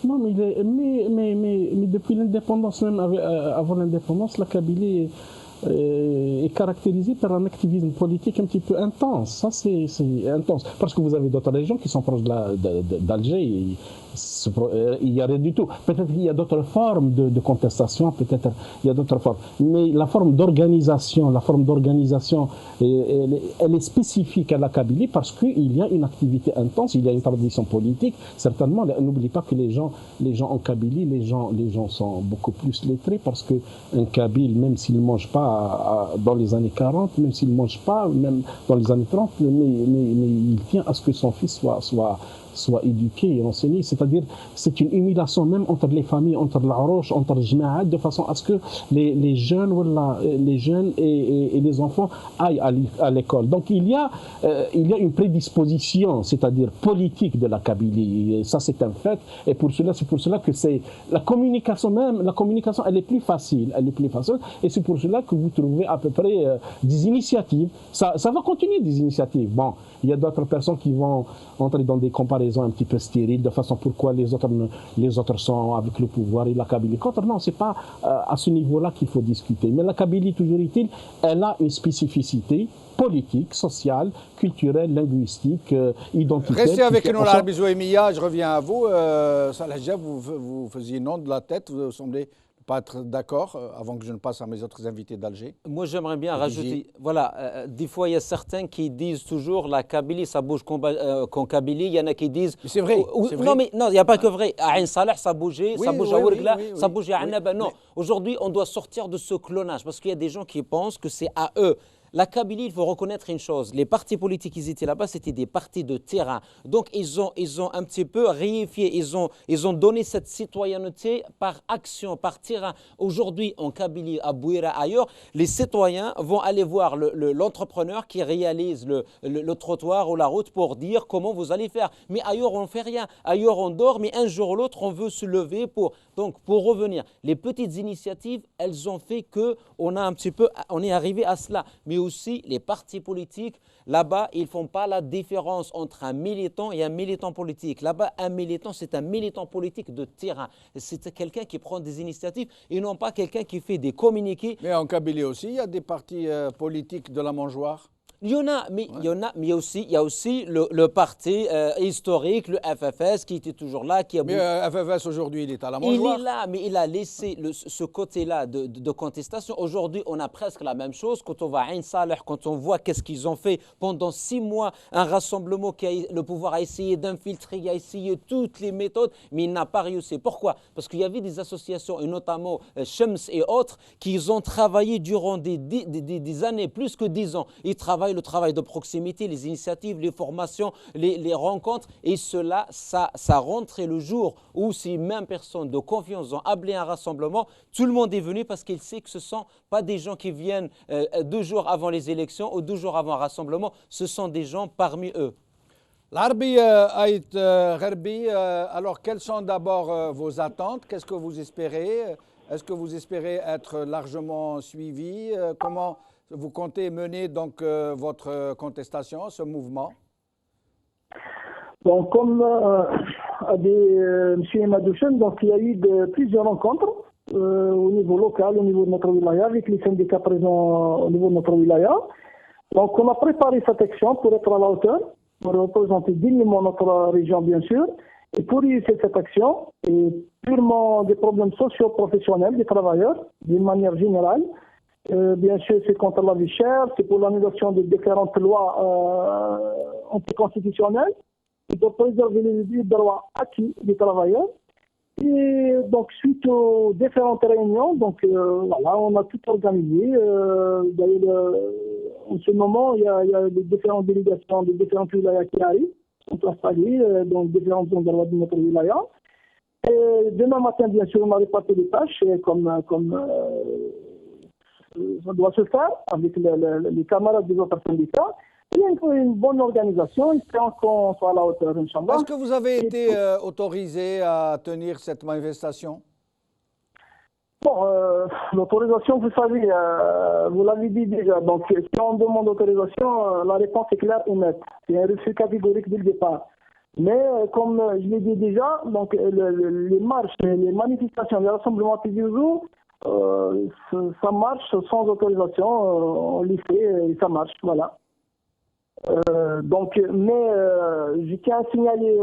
Speaker 4: Non, mais depuis l'indépendance, même avant l'indépendance, la Kabylie est caractérisée par un activisme politique un petit peu intense. Ça, c'est intense. Parce que vous avez d'autres régions qui sont proches d'Alger. Il n'y a rien du tout. Peut-être qu'il y a d'autres formes de contestation, peut-être il y a d'autres formes. Mais la forme d'organisation, elle est spécifique à la Kabylie parce qu'il y a une activité intense, il y a une tradition politique. Certainement, n'oublie pas que les gens en Kabylie, les gens sont beaucoup plus lettrés parce qu'un Kabyle, même s'il ne mange pas dans les années 40, même s'il ne mange pas, même dans les années 30, mais il tient à ce que son fils soit éduqué et enseigné. C'est-à-dire, c'est une émulation même entre les familles, entre l'Aroche, entre le Jma'at, de façon à ce que les jeunes et les enfants aillent à l'école. Donc, il y a une prédisposition, c'est-à-dire politique de la Kabylie. Et ça, c'est un fait. Et c'est pour cela que la communication, elle est plus facile. Et c'est pour cela que vous trouvez à peu près des initiatives. Ça va continuer des initiatives. Bon, il y a d'autres personnes qui vont entrer dans des comparaisons un petit peu stériles, de façon pourquoi les autres sont avec le pouvoir et la Kabylie contre. Non, c'est pas à ce niveau-là qu'il faut discuter. Mais la Kabylie, toujours est-il, elle a une spécificité politique, sociale, culturelle, linguistique, identitaire.
Speaker 1: Restez avec nous, l'Arabie Zouémia, je reviens à vous. Salah Jab, vous faisiez non de la tête, vous semblez pas être d'accord, avant que je ne passe à mes autres invités d'Alger.
Speaker 3: Moi, j'aimerais bien rajouter, voilà, des fois, il y a certains qui disent toujours la Kabylie, ça bouge qu'en Kabylie. Il y en a qui disent...
Speaker 1: Mais c'est vrai,
Speaker 3: non, mais non, il n'y a pas que vrai. À Ain Saleh, ça bougeait,
Speaker 1: oui,
Speaker 3: ça bouge à Ouargla, ça
Speaker 1: oui,
Speaker 3: bouge à Annaba. Non, aujourd'hui, on doit sortir de ce clonage, parce qu'il y a des gens qui pensent que c'est à eux. La Kabylie, il faut reconnaître une chose. Les partis politiques qui étaient là-bas, c'était des partis de terrain. Donc, ils ont un petit peu réifié, ils ont donné cette citoyenneté par action, par terrain. Aujourd'hui, en Kabylie, à Bouira, ailleurs, les citoyens vont aller voir l'entrepreneur qui réalise le trottoir ou la route pour dire comment vous allez faire. Mais ailleurs, on ne fait rien. Ailleurs, on dort, mais un jour ou l'autre, on veut se lever pour... Donc, pour revenir, les petites initiatives, elles ont fait qu'on est arrivé à cela. Mais aussi, les partis politiques, là-bas, ils ne font pas la différence entre un militant et un militant politique. Là-bas, un militant, c'est un militant politique de terrain. C'est quelqu'un qui prend des initiatives et non pas quelqu'un qui fait des communiqués.
Speaker 1: Mais en Kabylie aussi, il y a des partis politiques de la mangeoire.
Speaker 3: Il y en a, mais il y a aussi le parti historique, le FFS, qui était toujours là.
Speaker 1: Mais FFS, aujourd'hui, il est à la mangeoire.
Speaker 3: Il est là, mais il a laissé ce côté-là de contestation. Aujourd'hui, on a presque la même chose. Quand on va à Ain Saleh, quand on voit qu'est-ce qu'ils ont fait pendant 6 mois, un rassemblement le pouvoir a essayé d'infiltrer, a essayé toutes les méthodes, mais il n'a pas réussi. Pourquoi? Parce qu'il y avait des associations, et notamment Shams et autres, qui ont travaillé durant des années, plus que 10 ans. Ils travaillent le travail de proximité, les initiatives, les formations, les rencontres. Et cela, ça rentrait le jour où ces mêmes personnes de confiance ont appelé un rassemblement. Tout le monde est venu parce qu'il sait que ce ne sont pas des gens qui viennent 2 jours avant les élections ou 2 jours avant un rassemblement. Ce sont des gens parmi eux.
Speaker 1: Larbi Aït Gharbi, alors quelles sont d'abord vos attentes? Qu'est-ce que vous espérez? Est-ce que vous espérez être largement suivi? Comment vous comptez mener donc votre contestation, ce mouvement?
Speaker 5: Donc, comme a dit M. Madouchen, donc il y a eu plusieurs rencontres au niveau local, au niveau de notre wilaya, avec les syndicats présents au niveau de notre wilaya. Donc, on a préparé cette action pour être à la hauteur, pour représenter dignement notre région, bien sûr. Et pour réussir cette action, et purement des problèmes socio-professionnels des travailleurs, d'une manière générale, bien sûr, c'est contre la vie chère, c'est pour l'annulation de différentes lois anticonstitutionnelles, et pour préserver les droits acquis des travailleurs. Et donc, suite aux différentes réunions, donc voilà, on a tout organisé. D'ailleurs, en ce moment, il y a les différentes délégations des différentes wilayas qui arrivent, sont installées dans différents endroits de notre wilaya. Et demain matin, bien sûr, on a réparti les tâches comme ça doit se faire avec les camarades des autres syndicats. Il y a une bonne organisation, espérons qu'on soit à la hauteur, Inch'Allah.
Speaker 1: Est-ce que vous avez été autorisé à tenir cette manifestation?
Speaker 5: Bon, l'autorisation, vous savez, vous l'avez dit déjà. Donc, si on demande autorisation, la réponse est claire et nette. C'est un refus catégorique dès le départ. Mais comme je l'ai dit déjà, donc les marches, les manifestations, les rassemblements Tizi Ouzou, ça marche sans autorisation. On les fait et ça marche, voilà. Mais je tiens à signaler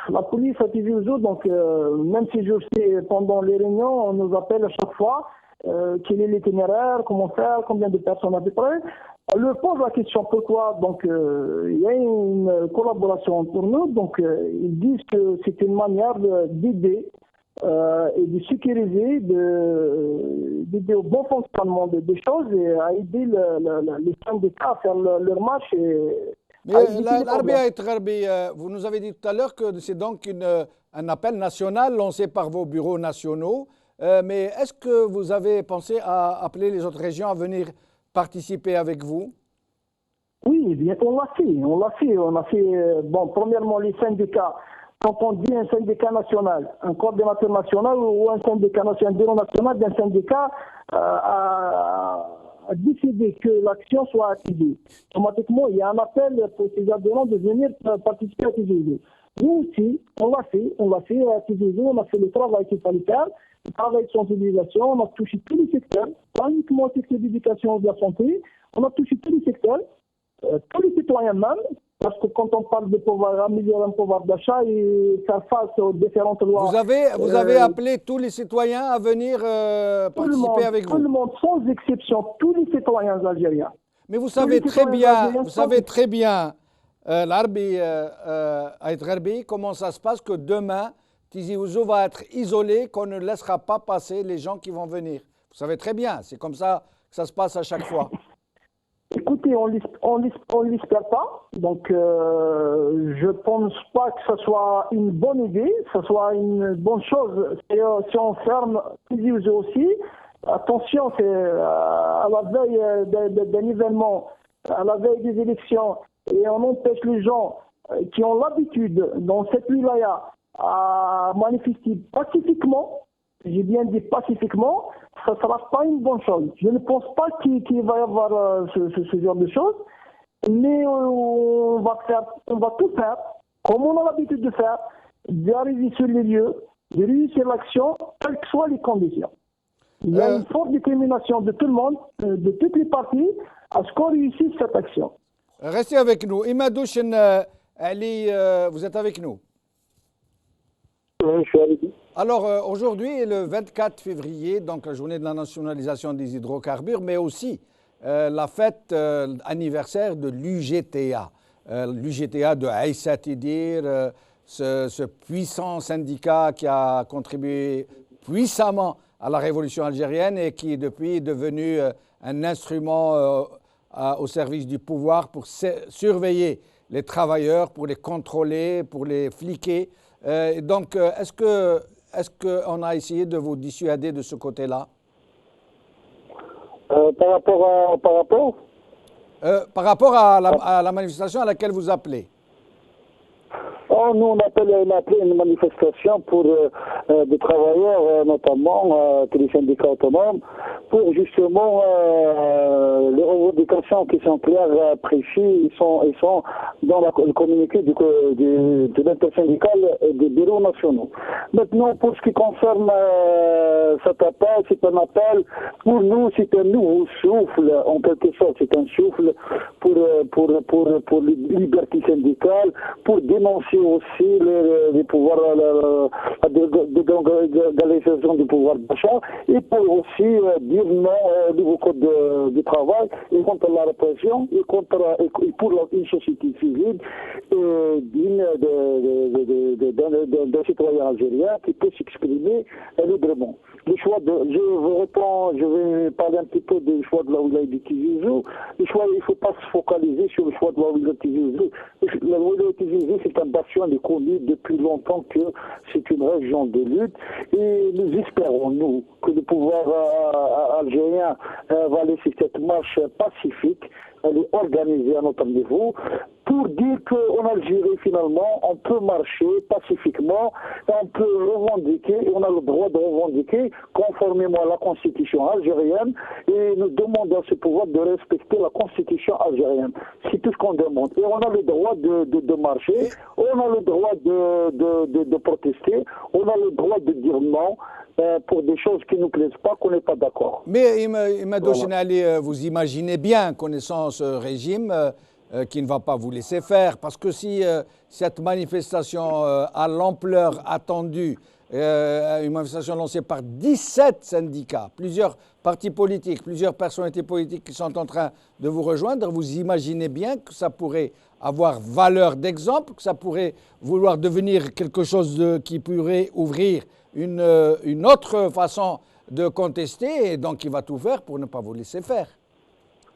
Speaker 5: la police à Tizi Ouzou, donc même si je sais pendant les réunions, on nous appelle à chaque fois quel est l'itinéraire, comment faire, combien de personnes à peu près. On leur pose la question pourquoi, donc il y a une collaboration entre nous, donc ils disent que c'est une manière d'aider et de sécuriser, d'aider au bon fonctionnement des choses et à aider les syndicats à faire leur marche.
Speaker 1: Mais Larbi Aït Gharbi, vous nous avez dit tout à l'heure que c'est donc un appel national lancé par vos bureaux nationaux. Mais est-ce que vous avez pensé à appeler les autres régions à venir participer avec vous?
Speaker 5: Oui, bien, on l'a fait. On a fait, bon, premièrement, les syndicats. Quand on dit un syndicat national, un coordinateur national ou un syndicat national, un bureau national d'un syndicat a décidé que l'action soit activée. Automatiquement, il y a un appel pour ces adhérents de venir participer à Tizi Ouzou. Nous aussi, on l'a fait à Tizi Ouzou, on a fait le travail qu'il fallait faire, le travail de sensibilisation, on a touché tous les secteurs, pas uniquement le secteur d'éducation ou de la santé, on a touché tous les secteurs, tous les citoyens même. Parce que quand on parle de pouvoir améliorer le pouvoir d'achat et faire face aux différentes lois...
Speaker 1: Vous avez appelé tous les citoyens à venir participer avec vous?
Speaker 5: Tout le monde, sans exception, tous les citoyens algériens.
Speaker 1: Mais vous savez très bien, Larbi Aït Gharbi, comment ça se passe que demain, Tizi Ouzou va être isolé, qu'on ne laissera pas passer les gens qui vont venir. Vous savez très bien, c'est comme ça que ça se passe à chaque fois.
Speaker 5: Écoutez, on l'espère pas. Donc, je pense pas que ce soit une bonne idée, que ce soit une bonne chose. Si on ferme Tizi Ouzou aussi, attention, c'est à la veille d'un événement, à la veille des élections, et on empêche les gens qui ont l'habitude dans cette wilaya à manifester pacifiquement. J'ai bien dit pacifiquement, ça ne sera pas une bonne chose. Je ne pense pas qu'il va y avoir ce genre de choses, mais on va tout faire, comme on a l'habitude de faire, d'arriver sur les lieux, de réussir l'action, quelles que soient les conditions. Il y a une forte détermination de tout le monde, de toutes les parties, à ce qu'on réussisse cette action.
Speaker 1: Restez avec nous. Imadouchen Ali, vous êtes avec nous?
Speaker 6: Oui, je suis avec vous.
Speaker 1: Alors aujourd'hui est le 24 février, donc la journée de la nationalisation des hydrocarbures, mais aussi la fête anniversaire de l'UGTA. L'UGTA de Aïssa Tidir, ce puissant syndicat qui a contribué puissamment à la révolution algérienne et qui depuis est devenu un instrument au service du pouvoir pour surveiller les travailleurs, pour les contrôler, pour les fliquer. Donc, est-ce qu'on a essayé de vous dissuader de ce côté-là?
Speaker 6: Par rapport
Speaker 1: à la manifestation à laquelle vous appelez.
Speaker 6: Oh, nous, on appelle une manifestation pour des travailleurs, notamment des syndicats autonomes, pour justement les revendications qui sont claires, précises, ils sont dans le communiqué de l'intersyndicale et des bureaux nationaux. Maintenant, pour ce qui concerne cet appel, c'est un appel, pour nous, c'est un nouveau souffle, en quelque sorte, c'est un souffle pour les libertés syndicales, pour dénoncer aussi les pouvoirs, la délégalisation du pouvoir d'achat, et pour aussi dire non au nouveau code du travail, et contre la répression, et pour une société civile digne d'un citoyen algérien qui peut s'exprimer librement. Le choix je vais parler un petit peu du choix de la wilaya de Tizi Ouzou. Le choix, il ne faut pas se focaliser sur le choix de la wilaya de Tizi Ouzou. La wilaya de Tizi Ouzou, c'est un bastion connu depuis longtemps que c'est une région de lutte, et nous espérons, nous, que le pouvoir algérien va laisser cette marche pacifique, elle est organisée à notre niveau, pour dire qu'en Algérie, finalement, on peut marcher pacifiquement, on peut revendiquer, et on a le droit de revendiquer conformément à la constitution algérienne, et nous demandons à ce pouvoir de respecter la constitution algérienne. C'est tout ce qu'on demande. Et on a le droit de marcher, on a le droit de protester, on a le droit de dire non pour des choses qui ne nous plaisent pas, qu'on n'est pas d'accord.
Speaker 1: Mais Imad Chenali, vous imaginez bien, connaissant ce régime, qui ne va pas vous laisser faire, parce que si cette manifestation a l'ampleur attendue, une manifestation lancée par 17 syndicats, plusieurs partis politiques, plusieurs personnalités politiques qui sont en train de vous rejoindre, vous imaginez bien que ça pourrait avoir valeur d'exemple, que ça pourrait vouloir devenir quelque chose qui pourrait ouvrir une autre façon de contester, et donc il va tout faire pour ne pas vous laisser faire.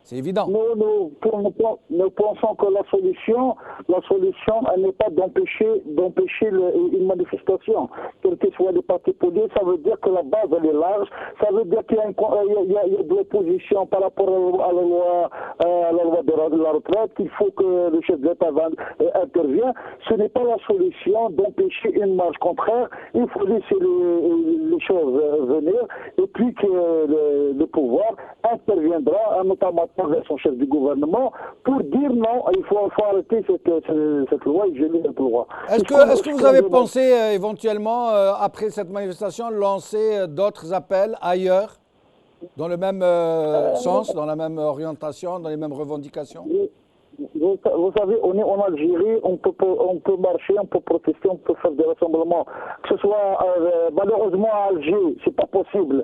Speaker 1: C'est évident.
Speaker 6: Nous pensons que la solution, elle n'est pas d'empêcher une manifestation. Quel que soit le parti politique, ça veut dire que la base, elle est large. Ça veut dire qu'il y a de l'opposition par rapport à la loi de la retraite, qu'il faut que le chef de l'État intervienne. Ce n'est pas la solution d'empêcher une marche contraire. Il faut laisser les choses venir, et puis que le pouvoir interviendra, notamment par son chef du gouvernement, pour dire non, il faut arrêter cette loi et geler cette loi.
Speaker 1: Est-ce que vous avez pensé éventuellement, après cette manifestation, lancer d'autres appels ailleurs, dans le même sens, dans la même orientation, dans les mêmes revendications?
Speaker 6: Vous savez, on est en Algérie, on peut marcher, on peut protester, on peut faire des rassemblements. Que ce soit, malheureusement, à Alger, c'est pas possible,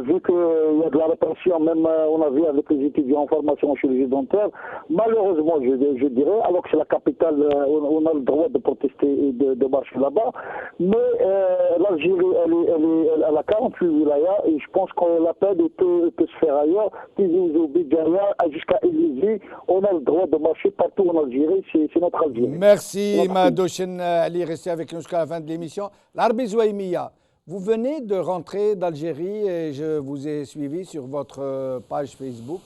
Speaker 6: vu qu'il y a de la répression, même on a vu avec les étudiants en formation en chirurgie dentaire. Malheureusement, je dirais, alors que c'est la capitale, on a le droit de protester et de marcher là-bas. Mais l'Algérie, elle a 48 wilayas, et je pense que l'appel peut se faire ailleurs. Tizi Ouzou, Bidjaya, jusqu'à Élysée, on a le droit de marcher partout en Algérie, c'est notre Algérie.
Speaker 1: Merci Imad Chenali, restez avec nous jusqu'à la fin de l'émission. Larbi Zouaïmiya, vous venez de rentrer d'Algérie et je vous ai suivi sur votre page Facebook.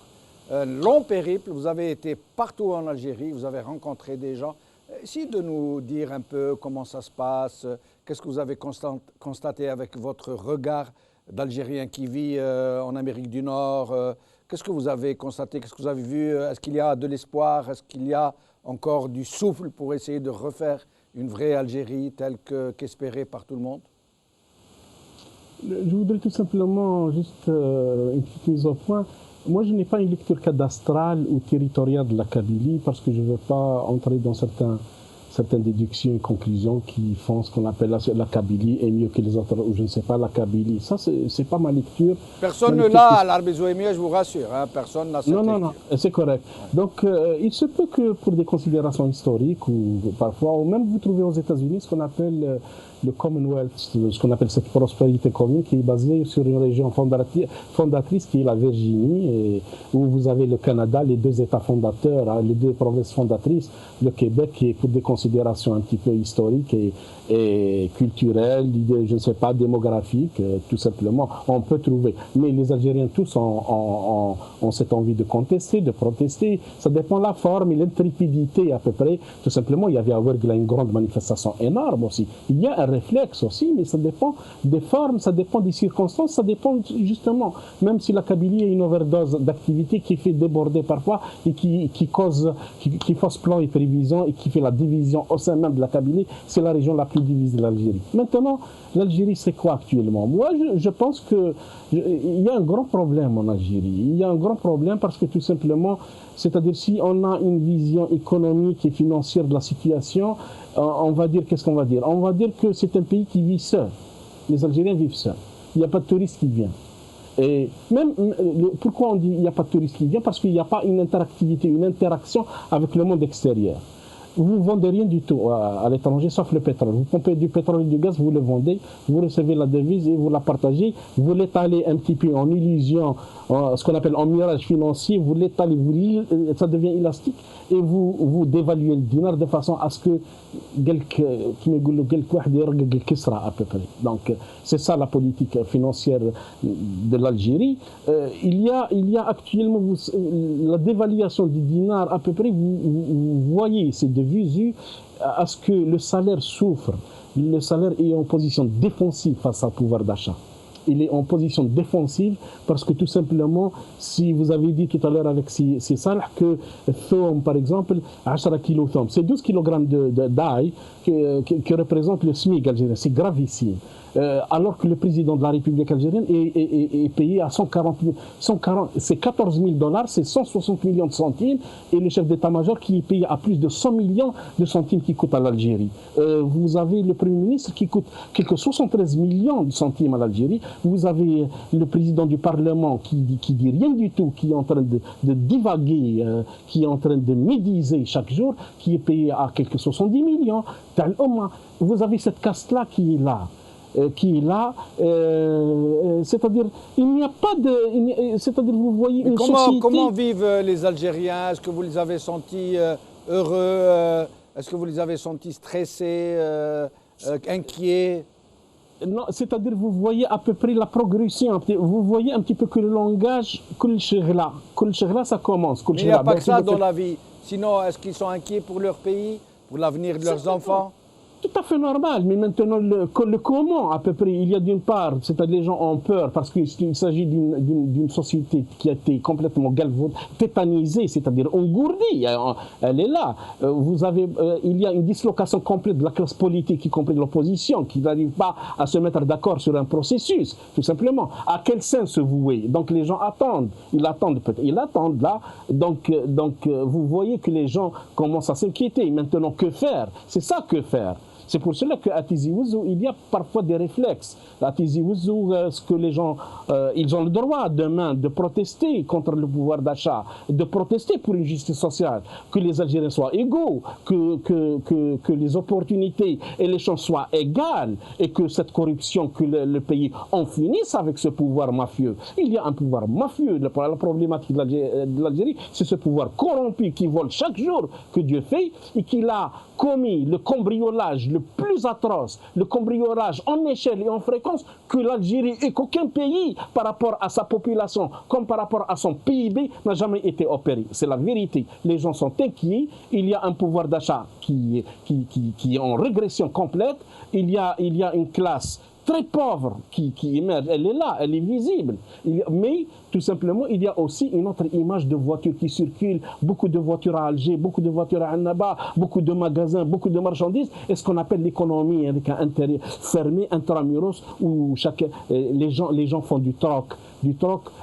Speaker 1: Long périple, vous avez été partout en Algérie, vous avez rencontré des gens. Essayez de nous dire un peu comment ça se passe, qu'est-ce que vous avez constaté avec votre regard d'Algérien qui vit en Amérique du Nord. Qu'est-ce que vous avez constaté? Qu'est-ce que vous avez vu? Est-ce qu'il y a de l'espoir? Est-ce qu'il y a encore du souffle pour essayer de refaire une vraie Algérie telle qu'espérée par tout le monde?
Speaker 4: Je voudrais tout simplement juste une petite mise au point. Moi, je n'ai pas une lecture cadastrale ou territoriale de la Kabylie parce que je ne veux pas entrer dans certains certaines déductions et conclusions qui font ce qu'on appelle la Kabylie est mieux que les autres, ou je ne sais pas, la Kabylie. Ça, c'est pas ma lecture.
Speaker 1: Personne ne l'a à l'Arabie Zouémia, je vous rassure. Hein, personne n'a cette lecture.
Speaker 4: Non, c'est correct. Donc, il se peut que pour des considérations historiques, ou parfois, ou même vous trouvez aux États-Unis ce qu'on appelle le Commonwealth, ce qu'on appelle cette prospérité commune, qui est basée sur une région fondatrice qui est la Virginie, et où vous avez le Canada, les deux États fondateurs, hein, les deux provinces fondatrices, le Québec, qui est pour des considérations un petit peu historiques et culturelles, je ne sais pas, démographiques, tout simplement, on peut trouver. Mais les Algériens tous ont cette envie de contester, de protester. Ça dépend de la forme et l'intrépidité à peu près. Tout simplement, il y avait à Ouargla une grande manifestation énorme aussi. Il y a un réflexe aussi, mais ça dépend des formes, ça dépend des circonstances, ça dépend justement, même si la Kabylie est une overdose d'activité qui fait déborder parfois et qui fausse plan et prévision et qui fait la division au sein même de la Kabylie, c'est la région la plus divisée de l'Algérie. Maintenant, l'Algérie, c'est quoi actuellement? Moi, je pense qu'il y a un grand problème en Algérie. Il y a un grand problème parce que tout simplement, c'est-à-dire si on a une vision économique et financière de la situation, on va dire, qu'est-ce qu'on va dire? On va dire que c'est un pays qui vit seul. Les Algériens vivent seuls. Il n'y a pas de touristes qui viennent. Et même, pourquoi on dit qu'il n'y a pas de touristes qui viennent? Parce qu'il n'y a pas une interactivité, une interaction avec le monde extérieur. Vous ne vendez rien du tout à l'étranger, sauf le pétrole. Vous pompez du pétrole et du gaz, vous le vendez, vous recevez la devise et vous la partagez. Vous l'étalez un petit peu en illusion, ce qu'on appelle en mirage financier, vous l'étalez, ça devient élastique et vous dévaluez le dinar de façon à ce que à peu près. Donc c'est ça la politique financière de l'Algérie. Il y a actuellement la dévaluation du dinar à peu près, vous voyez, c'est de visu à ce que le salaire souffre. Le salaire est en position défensive face au pouvoir d'achat. Il est en position défensive parce que tout simplement, si vous avez dit tout à l'heure avec ces salles que thom, par exemple, 10 kg thom, c'est 12 kg d'ail qui représente le SMIC algérien. C'est gravissime. Alors que le président de la République algérienne est payé à 140 c'est 14 000 $, c'est 160 millions de centimes, et le chef d'état-major qui est payé à plus de 100 millions de centimes qui coûte à l'Algérie. Vous avez le Premier ministre qui coûte quelques 73 millions de centimes à l'Algérie. Vous avez le président du Parlement qui dit rien du tout, qui est en train de divaguer, qui est en train de médiser chaque jour, qui est payé à quelques 70 millions. Vous avez cette caste-là qui est là. C'est-à-dire, il n'y a pas de... C'est-à-dire, vous voyez une société...
Speaker 1: Comment vivent les Algériens? Est-ce que vous les avez sentis heureux? Est-ce que vous les avez sentis stressés, inquiets?
Speaker 4: Non, c'est-à-dire, vous voyez à peu près la progression. Vous voyez un petit peu que le langage, Kul Sheghla, ça commence.
Speaker 1: Mais il n'y a pas que ça dans la vie. Sinon, est-ce qu'ils sont inquiets pour leur pays, pour l'avenir de leurs enfants?
Speaker 4: Tout à fait normal, mais maintenant, le comment, à peu près, il y a d'une part, c'est-à-dire les gens ont peur parce qu'il s'agit d'une société qui a été complètement tétanisée, c'est-à-dire engourdie, elle est là. Il y a une dislocation complète de la classe politique, y compris de l'opposition, qui n'arrive pas à se mettre d'accord sur un processus, tout simplement. À quel sens se vouer? Donc les gens attendent, ils attendent là, donc vous voyez que les gens commencent à s'inquiéter. Maintenant, que faire? C'est ça, que faire? C'est pour cela qu'à Tizi Ouzou, il y a parfois des réflexes. À Tizi Ouzou, ce que les gens, ils ont le droit demain de protester contre le pouvoir d'achat, de protester pour une justice sociale, que les Algériens soient égaux, que les opportunités et les chances soient égales, et que cette corruption, que le pays en finisse avec ce pouvoir mafieux. Il y a un pouvoir mafieux. La problématique de l'Algérie, c'est ce pouvoir corrompu qui vole chaque jour que Dieu fait et qui a commis le cambriolage le plus atroce, le cambriolage en échelle et en fréquence que l'Algérie et qu'aucun pays par rapport à sa population comme par rapport à son PIB n'a jamais été opéré. C'est la vérité. Les gens sont inquiets. Il y a un pouvoir d'achat qui est en régression complète. Il y a une classe très pauvre qui émerge, elle est là, elle est visible. Mais tout simplement, il y a aussi une autre image de voitures qui circulent, beaucoup de voitures à Alger, beaucoup de voitures à Annaba, beaucoup de magasins, beaucoup de marchandises, et ce qu'on appelle l'économie avec un intérêt fermé, intramuros, où les gens font du troc.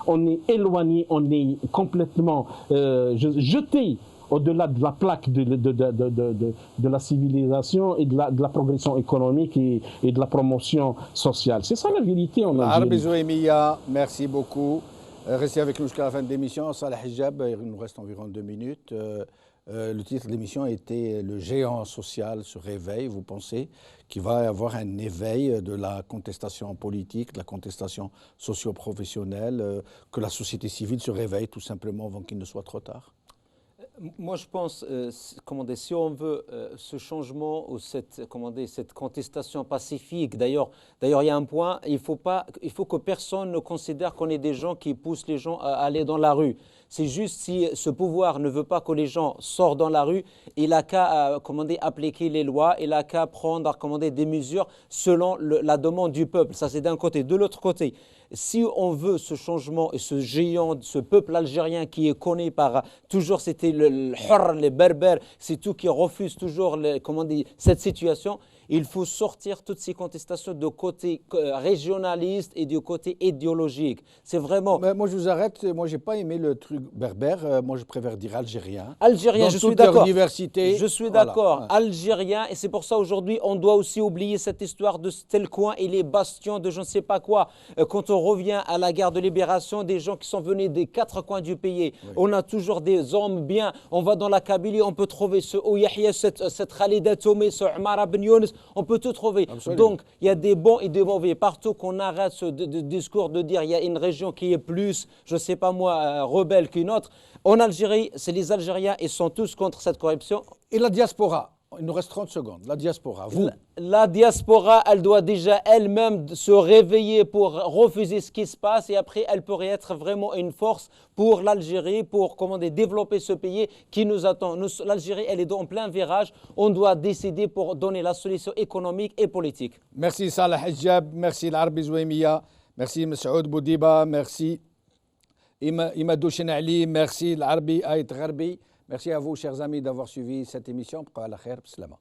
Speaker 4: On est éloigné, on est complètement jeté au-delà de la plaque de la civilisation et de la progression économique et de la promotion sociale. C'est ça la vérité en Algérie.
Speaker 1: Arbi Zouemia, merci beaucoup. Restez avec nous jusqu'à la fin de l'émission. Salah Hijab, il nous reste environ 2 minutes. Le titre de l'émission était « Le géant social se réveille ». Vous pensez qu'il va y avoir un éveil de la contestation politique, de la contestation socio-professionnelle, que la société civile se réveille tout simplement avant qu'il ne soit trop tard?
Speaker 3: Moi, je pense, si on veut ce changement ou cette contestation pacifique, d'ailleurs, il y a un point, il faut que personne ne considère qu'on est des gens qui poussent les gens à aller dans la rue. C'est juste si ce pouvoir ne veut pas que les gens sortent dans la rue, il a qu'à appliquer les lois, il a qu'à prendre des mesures selon la demande du peuple. Ça, c'est d'un côté. De l'autre côté, si on veut ce changement et ce géant, ce peuple algérien qui est connu par toujours, c'était le Hurr, les Berbères, c'est tout qui refuse toujours cette situation. Il faut sortir toutes ces contestations de côté régionaliste et du côté idéologique. C'est vraiment...
Speaker 1: Mais moi, je vous arrête. Moi, je n'ai pas aimé le truc berbère. Moi, je préfère dire algérien.
Speaker 3: Algérien,
Speaker 1: je suis d'accord. Je
Speaker 3: suis d'accord. Algérien. Et c'est pour ça, aujourd'hui, on doit aussi oublier cette histoire de tel coin et les bastions de je ne sais pas quoi. Quand on revient à la guerre de libération, des gens qui sont venus des 4 coins du pays. Oui. On a toujours des hommes bien. On va dans la Kabylie, on peut trouver ce Ouyahia, cette Khalida Toumé, ce Omar Ben Younes. On peut tout trouver. Absolument. Donc, il y a des bons et des mauvais. Partout qu'on arrête ce discours de dire il y a une région qui est plus, je ne sais pas moi, rebelle qu'une autre. En Algérie, c'est les Algériens, ils sont tous contre cette corruption.
Speaker 1: Et la diaspora? Il nous reste 30 secondes. La diaspora, vous?
Speaker 3: La diaspora, elle doit déjà elle-même se réveiller pour refuser ce qui se passe et après, elle pourrait être vraiment une force pour l'Algérie, pour développer ce pays qui nous attend. L'Algérie, elle est en plein virage. On doit décider pour donner la solution économique et politique.
Speaker 1: Merci Salah Hijab, merci l'Arbi Zouemia, merci Messoud Boudiba, merci Imadou Chenali, merci l'Arbi Aït Gharbi. Merci à vous, chers amis, d'avoir suivi cette émission. Bqa ala khair, bislama.